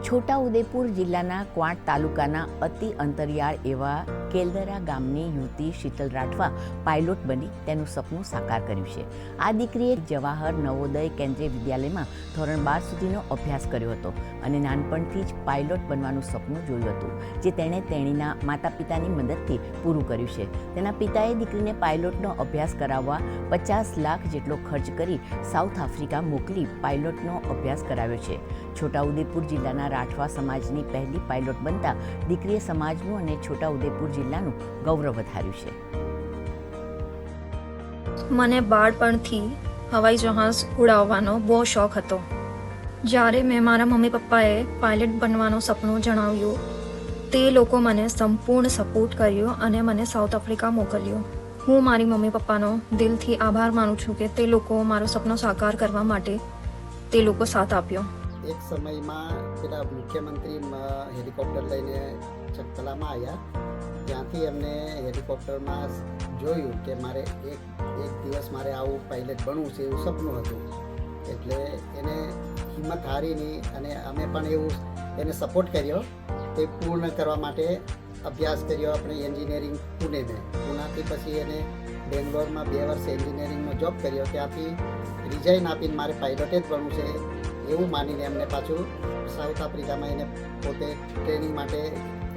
છોટાઉદેપુર જિલ્લાના ક્વાંટ તાલુકાના અતિ અંતરિયાળ એવા કેલદરા ગામની યુવતી શીતલ રાઠવા પાયલોટ બની તેનું સપનું સાકાર કર્યું છે. આ દીકરીએ જવાહર નવોદય કેન્દ્રીય વિદ્યાલયમાં ધોરણ 12 સુધીનો અભ્યાસ કર્યો હતો અને નાનપણથી જ પાયલોટ બનવાનું સપનું જોયું હતું, જે તેણે તેણીના માતા પિતાની મદદથી પૂરું કર્યું છે. તેના પિતાએ દીકરીને પાયલોટનો અભ્યાસ કરાવવા 50 લાખ જેટલો ખર્ચ કરી સાઉથ આફ્રિકા મોકલી પાયલોટનો અભ્યાસ કરાવ્યો છે. છોટાઉદેપુર જિલ્લાના રાઠવા સમાજની પહેલી પાયલોટ બનતા દીકરીએ સમાજનું અને છોટાઉદેપુર જિલ્લાનું ગૌરવ વધાર્યું છે. મને બાળપણથી હવાઈ જહાજ ઉડાવવાનો બહુ શોખ હતો. જ્યારે મેં મારા મમ્મી પપ્પાએ પાયલટ બનવાનું સપનું જણાવ્યું, તે લોકો મને સંપૂર્ણ સપોર્ટ કર્યો અને મને સાઉથ આફ્રિકા મોકલ્યો. હું મારી મમ્મી પપ્પાનો દિલથી આભાર માનું છું કે તે લોકો મારો સપનો સાકાર કરવા માટે તે લોકો સાથ આપ્યો. એક સમયમાં પેલા મુખ્યમંત્રી હેલિકોપ્ટર લઈને ચકલામાં આવ્યા. ત્યાંથી એમને હેલિકોપ્ટરમાં જોયું કે મારે એક દિવસ મારે આવું પાયલટ બનવું છે એવું સપનું હતું. એટલે એને હિંમત હારી નહીં અને અમે પણ એવું એને સપોર્ટ કર્યો. તે પૂર્ણ કરવા માટે અભ્યાસ કર્યો આપણે એન્જિનિયરિંગ પુનાથી પછી એને બેંગ્લોરમાં 2 વર્ષ એન્જિનિયરિંગનો જોબ કર્યો. ત્યાંથી રિઝાઇન આપીને મારે પાયલોટ જ બનવું છે એવું માનીને એમને પાછું સાઉથ આફ્રિકામાં એને પોતે ટ્રેનિંગ માટે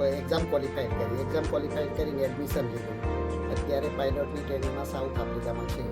એક્ઝામ ક્વોલિફાઈડ કરીને એડમિશન લીધું. અત્યારે પાયલોટની ટ્રેનિંગમાં સાઉથ આફ્રિકામાં છે.